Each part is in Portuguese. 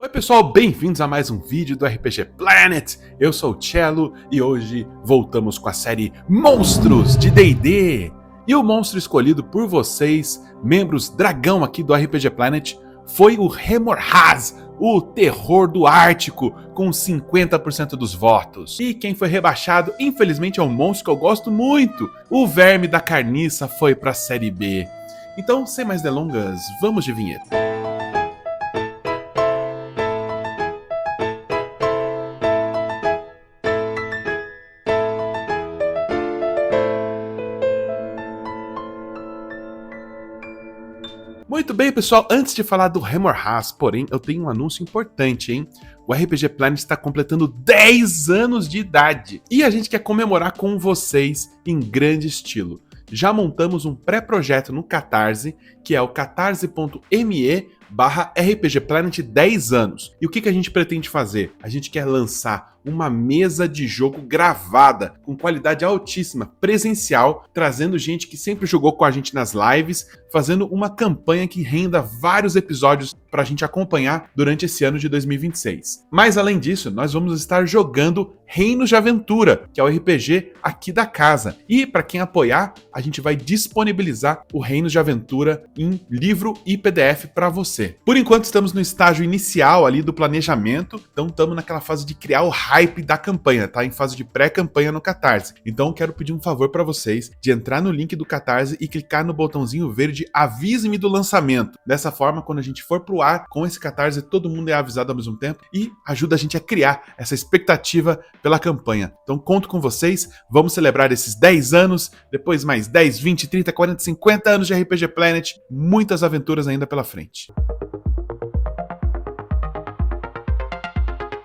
Oi pessoal, bem-vindos a mais um vídeo do RPG Planet. Eu sou o Cello e hoje voltamos com a série Monstros de D&D. E o monstro escolhido por vocês, membros dragão aqui do RPG Planet, foi o Hemorrhaz, o terror do Ártico, com 50% dos votos. E quem foi rebaixado, infelizmente, é um monstro que eu gosto muito. O Verme da Carniça foi para a série B. Então, sem mais delongas, vamos de vinheta. Muito bem, pessoal, antes de falar do Hemorrhaz, porém, eu tenho um anúncio importante, hein? O RPG Planet está completando 10 anos de idade e a gente quer comemorar com vocês em grande estilo. Já montamos um pré-projeto no Catarse, que é o catarse.me/RPGplanet 10 anos. E o que a gente pretende fazer? A gente quer lançar uma mesa de jogo gravada, com qualidade altíssima, presencial, trazendo gente que sempre jogou com a gente nas lives, fazendo uma campanha que renda vários episódios para a gente acompanhar durante esse ano de 2026. Mas além disso, nós vamos estar jogando Reinos de Aventura, que é o RPG aqui da casa. E para quem apoiar, a gente vai disponibilizar o Reinos de Aventura em livro e PDF para você. Por enquanto estamos no estágio inicial ali do planejamento, então estamos naquela fase de criar o hype da campanha, tá? Em fase de pré-campanha no Catarse. Então quero pedir um favor para vocês de entrar no link do Catarse e clicar no botãozinho verde Avise-me do lançamento. Dessa forma, quando a gente for pro ar com esse Catarse, todo mundo é avisado ao mesmo tempo e ajuda a gente a criar essa expectativa pela campanha. Então conto com vocês, vamos celebrar esses 10 anos, depois mais 10, 20, 30, 40, 50 anos de RPG Planet, muitas aventuras ainda pela frente.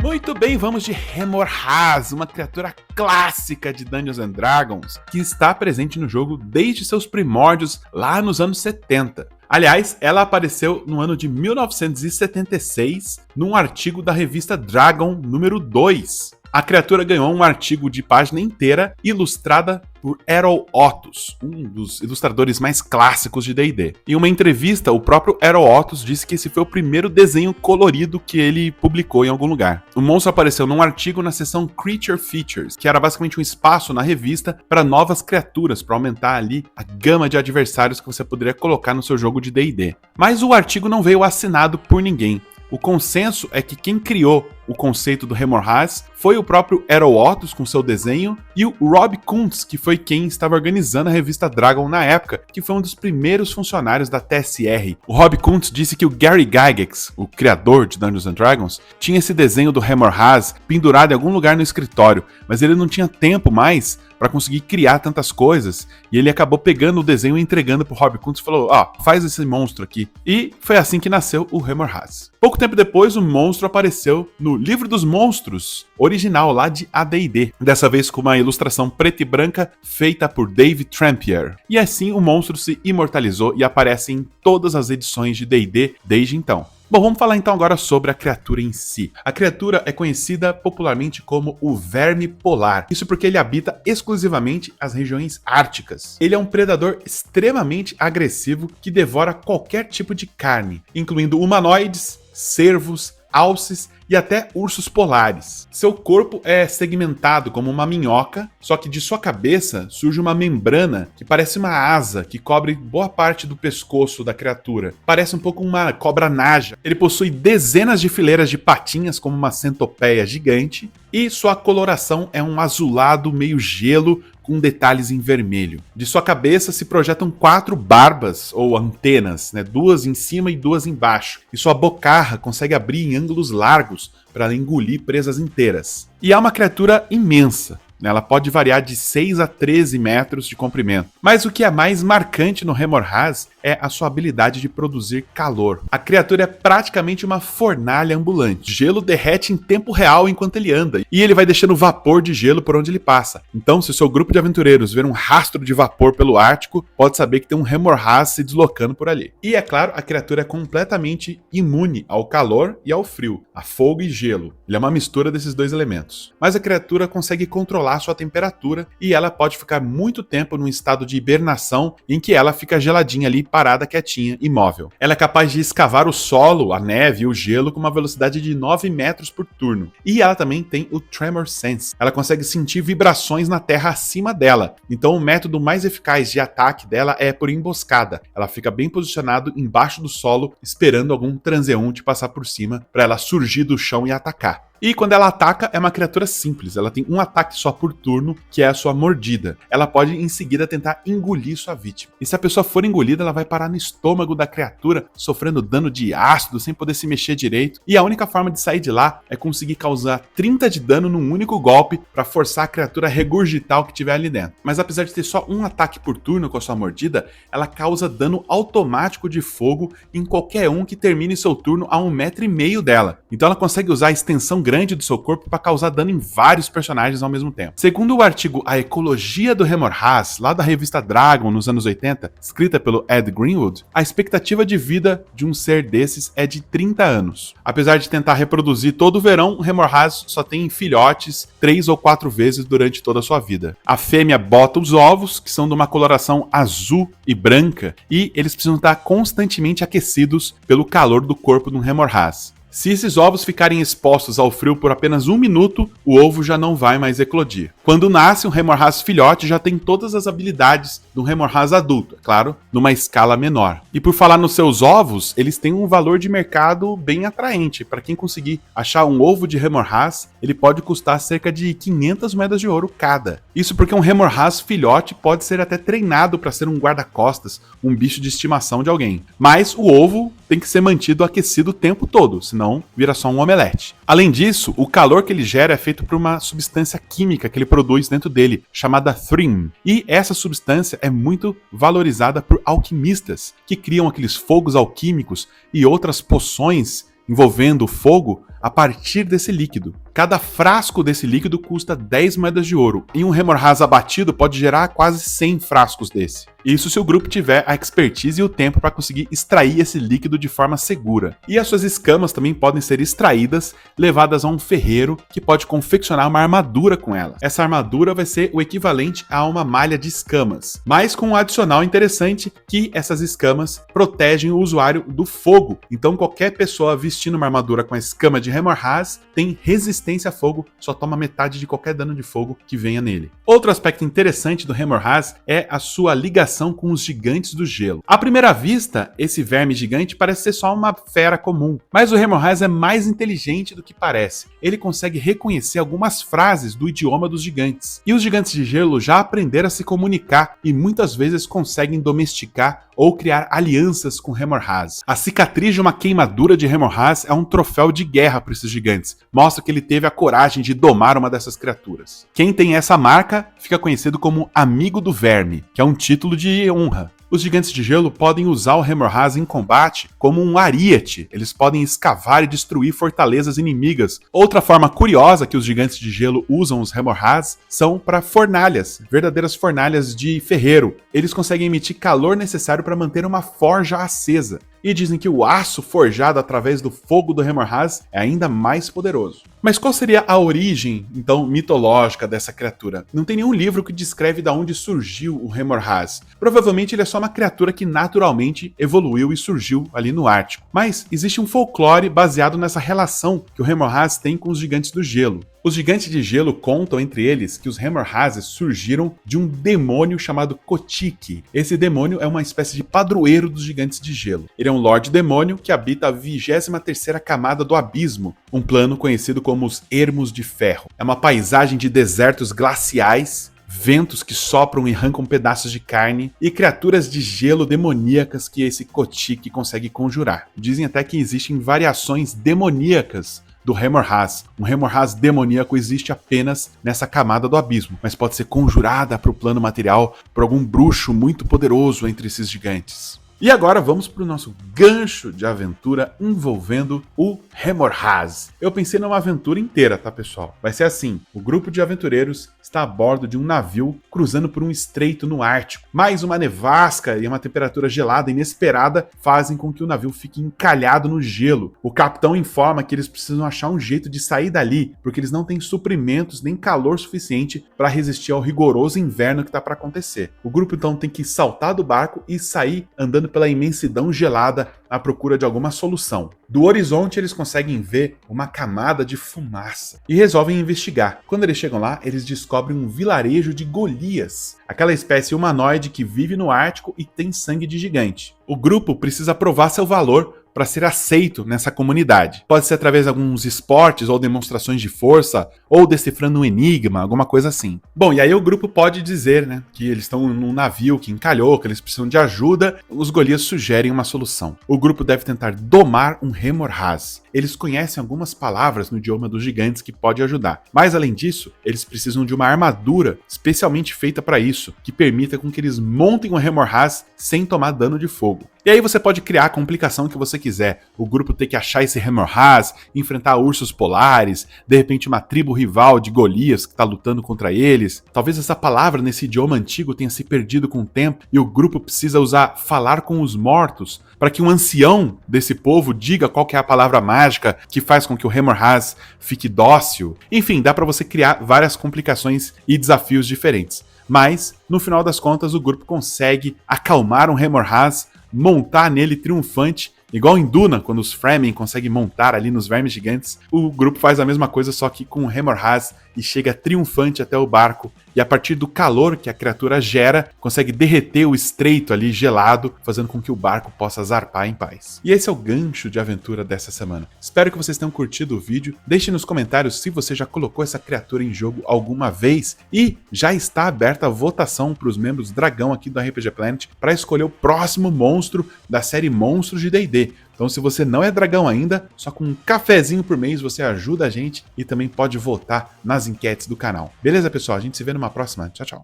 Muito bem, vamos de Hemorrhaz, uma criatura clássica de Dungeons & Dragons, que está presente no jogo desde seus primórdios, lá nos anos 70. Aliás, ela apareceu no ano de 1976, num artigo da revista Dragon número 2. A criatura ganhou um artigo de página inteira, ilustrada por Errol Ottos, um dos ilustradores mais clássicos de D&D. Em uma entrevista, o próprio Errol Ottos disse que esse foi o primeiro desenho colorido que ele publicou em algum lugar. O monstro apareceu num artigo na seção Creature Features, que era basicamente um espaço na revista para novas criaturas, para aumentar ali a gama de adversários que você poderia colocar no seu jogo de D&D. Mas o artigo não veio assinado por ninguém. O consenso é que quem criou o conceito do Hemorrhaz foi o próprio Errol Ottos com seu desenho e o Rob Kuntz, que foi quem estava organizando a revista Dragon na época, que foi um dos primeiros funcionários da TSR. O Rob Kuntz disse que o Gary Gygax, o criador de Dungeons & Dragons, tinha esse desenho do Hemorrhaz pendurado em algum lugar no escritório, mas ele não tinha tempo mais para conseguir criar tantas coisas, e ele acabou pegando o desenho e entregando pro Rob Kuntz e falou, faz esse monstro aqui. E foi assim que nasceu o Hemorrhaz. Pouco tempo depois, o monstro apareceu no Livro dos Monstros, original lá de AD&D, dessa vez com uma ilustração preta e branca feita por Dave Trampier. E assim o monstro se imortalizou e aparece em todas as edições de D&D desde então. Bom, vamos falar então agora sobre a criatura em si. A criatura é conhecida popularmente como o Verme Polar. Isso porque ele habita exclusivamente as regiões árticas. Ele é um predador extremamente agressivo que devora qualquer tipo de carne, incluindo humanoides, cervos, alces e até ursos polares. Seu corpo é segmentado como uma minhoca, só que de sua cabeça surge uma membrana que parece uma asa que cobre boa parte do pescoço da criatura. Parece um pouco uma cobra naja. Ele possui dezenas de fileiras de patinhas como uma centopeia gigante e sua coloração é um azulado meio gelo com detalhes em vermelho. De sua cabeça se projetam 4 barbas ou antenas, 2 em cima e 2 embaixo, e sua bocarra consegue abrir em ângulos largos para engolir presas inteiras. E é uma criatura imensa. Ela pode variar de 6 a 13 metros de comprimento. Mas o que é mais marcante no Hemorrhaz é a sua habilidade de produzir calor. A criatura é praticamente uma fornalha ambulante. Gelo derrete em tempo real enquanto ele anda, e ele vai deixando vapor de gelo por onde ele passa. Então, se o seu grupo de aventureiros ver um rastro de vapor pelo Ártico, pode saber que tem um Hemorrhaz se deslocando por ali. E é claro, a criatura é completamente imune ao calor e ao frio, a fogo e gelo. Ele é uma mistura desses dois elementos. Mas a criatura consegue controlar controlar sua temperatura e ela pode ficar muito tempo num estado de hibernação em que ela fica geladinha ali, parada, quietinha, imóvel. Ela é capaz de escavar o solo, a neve e o gelo com uma velocidade de 9 metros por turno. E ela também tem o Tremor Sense. Ela consegue sentir vibrações na terra acima dela. Então o método mais eficaz de ataque dela é por emboscada. Ela fica bem posicionado embaixo do solo, esperando algum transeunte passar por cima para ela surgir do chão e atacar. E quando ela ataca, é uma criatura simples. Ela tem um ataque só por turno, que é a sua mordida. Ela pode, em seguida, tentar engolir sua vítima. E se a pessoa for engolida, ela vai parar no estômago da criatura, sofrendo dano de ácido, sem poder se mexer direito. E a única forma de sair de lá é conseguir causar 30 de dano num único golpe, para forçar a criatura a regurgitar o que tiver ali dentro. Mas apesar de ter só um ataque por turno com a sua mordida, ela causa dano automático de fogo em qualquer um que termine seu turno a 1,5 metro dela. Então ela consegue usar a extensão grande do seu corpo para causar dano em vários personagens ao mesmo tempo. Segundo o artigo A Ecologia do Hemorrhaz, lá da revista Dragon nos anos 80, escrita pelo Ed Greenwood, a expectativa de vida de um ser desses é de 30 anos. Apesar de tentar reproduzir todo o verão, o Hemorrhaz só tem filhotes 3 ou 4 vezes durante toda a sua vida. A fêmea bota os ovos, que são de uma coloração azul e branca, e eles precisam estar constantemente aquecidos pelo calor do corpo de um Hemorrhaz. Se esses ovos ficarem expostos ao frio por apenas 1 minuto, o ovo já não vai mais eclodir. Quando nasce, um Hemorrhaz filhote já tem todas as habilidades de um Hemorrhaz adulto, é claro, numa escala menor. E por falar nos seus ovos, eles têm um valor de mercado bem atraente. Para quem conseguir achar um ovo de Hemorrhaz, ele pode custar cerca de 500 moedas de ouro cada. Isso porque um Hemorrhaz filhote pode ser até treinado para ser um guarda-costas, um bicho de estimação de alguém. Mas o ovo tem que ser mantido aquecido o tempo todo, senão vira só um omelete. Além disso, o calor que ele gera é feito por uma substância química que ele produz dentro dele, chamada Thrim. E essa substância é muito valorizada por alquimistas, que criam aqueles fogos alquímicos e outras poções envolvendo o fogo a partir desse líquido. Cada frasco desse líquido custa 10 moedas de ouro, e um Hemorrhaz abatido pode gerar quase 100 frascos desse. Isso se o grupo tiver a expertise e o tempo para conseguir extrair esse líquido de forma segura. E as suas escamas também podem ser extraídas, levadas a um ferreiro que pode confeccionar uma armadura com elas. Essa armadura vai ser o equivalente a uma malha de escamas, mas com um adicional interessante que essas escamas protegem o usuário do fogo. Então qualquer pessoa vestindo uma armadura com a escama de Hemorrhaz tem resistência a fogo, só toma metade de qualquer dano de fogo que venha nele. Outro aspecto interessante do Hemorrhaz é a sua ligação com os gigantes do gelo. À primeira vista, esse verme gigante parece ser só uma fera comum, mas o Hemorrhaz é mais inteligente do que parece. Ele consegue reconhecer algumas frases do idioma dos gigantes. E os gigantes de gelo já aprenderam a se comunicar e muitas vezes conseguem domesticar ou criar alianças com Hemorrhaz. A cicatriz de uma queimadura de Hemorrhaz é um troféu de guerra para esses gigantes. Mostra que ele teve a coragem de domar uma dessas criaturas. Quem tem essa marca fica conhecido como Amigo do Verme, que é um título de honra. Os gigantes de gelo podem usar o Hemorrhaz em combate como um ariete. Eles podem escavar e destruir fortalezas inimigas. Outra forma curiosa que os gigantes de gelo usam os Hemorrhaz são para fornalhas, verdadeiras fornalhas de ferreiro. Eles conseguem emitir calor necessário para manter uma forja acesa. E dizem que o aço forjado através do fogo do Hemorrhaz é ainda mais poderoso. Mas qual seria a origem, então, mitológica dessa criatura? Não tem nenhum livro que descreve de onde surgiu o Hemorrhaz. Provavelmente ele é só uma criatura que naturalmente evoluiu e surgiu ali no Ártico. Mas existe um folclore baseado nessa relação que o Hemorrhaz tem com os gigantes do gelo. Os gigantes de gelo contam entre eles que os Hemorrhazes surgiram de um demônio chamado Kotiki. Esse demônio é uma espécie de padroeiro dos gigantes de gelo. Ele é um Lorde Demônio que habita a 23ª camada do Abismo, um plano conhecido como os Ermos de Ferro. É uma paisagem de desertos glaciais, ventos que sopram e arrancam pedaços de carne e criaturas de gelo demoníacas que esse Kotiki consegue conjurar. Dizem até que existem variações demoníacas do Hemorrhaz. Um Hemorrhaz demoníaco existe apenas nessa camada do abismo, mas pode ser conjurada para o plano material por algum bruxo muito poderoso entre esses gigantes. E agora vamos para o nosso gancho de aventura envolvendo o Hemorrhaz. Eu pensei numa aventura inteira, tá, pessoal? Vai ser assim: o grupo de aventureiros está a bordo de um navio cruzando por um estreito no Ártico. Mais uma nevasca e uma temperatura gelada inesperada fazem com que o navio fique encalhado no gelo. O capitão informa que eles precisam achar um jeito de sair dali, porque eles não têm suprimentos nem calor suficiente para resistir ao rigoroso inverno que está para acontecer. O grupo então tem que saltar do barco e sair andando pela imensidão gelada à procura de alguma solução. Do horizonte eles conseguem ver uma camada de fumaça e resolvem investigar. Quando eles chegam lá, eles descobrem um vilarejo de Golias, aquela espécie humanoide que vive no Ártico e tem sangue de gigante. O grupo precisa provar seu valor para ser aceito nessa comunidade. Pode ser através de alguns esportes ou demonstrações de força, ou decifrando um enigma, alguma coisa assim. Bom, e aí o grupo pode dizer, né, que eles estão num navio que encalhou, que eles precisam de ajuda. Os Golias sugerem uma solução. O grupo deve tentar domar um Hemorrhaz. Eles conhecem algumas palavras no idioma dos gigantes que pode ajudar. Mas além disso, eles precisam de uma armadura especialmente feita para isso, que permita com que eles montem um Hemorrhaz sem tomar dano de fogo. E aí você pode criar a complicação que você quiser. O grupo ter que achar esse Hemorrhaz, enfrentar ursos polares, de repente uma tribo rival de Golias que está lutando contra eles. Talvez essa palavra nesse idioma antigo tenha se perdido com o tempo e o grupo precisa usar falar com os mortos para que um ancião desse povo diga qual que é a palavra mágica que faz com que o Hemorrhaz fique dócil. Enfim, dá para você criar várias complicações e desafios diferentes. Mas, no final das contas, o grupo consegue acalmar um Hemorrhaz, montar nele triunfante, igual em Duna, quando os Fremen conseguem montar ali nos vermes gigantes. O grupo faz a mesma coisa, só que com o Hemorrhaz, e chega triunfante até o barco. E a partir do calor que a criatura gera, consegue derreter o estreito ali gelado, fazendo com que o barco possa zarpar em paz. E esse é o gancho de aventura dessa semana. Espero que vocês tenham curtido o vídeo. Deixe nos comentários se você já colocou essa criatura em jogo alguma vez. E já está aberta a votação para os membros dragão aqui do RPG Planet para escolher o próximo monstro da série Monstros de D&D. Então, se você não é dragão ainda, só com um cafezinho por mês você ajuda a gente e também pode votar nas enquetes do canal. Beleza, pessoal? A gente se vê numa próxima. Tchau, tchau.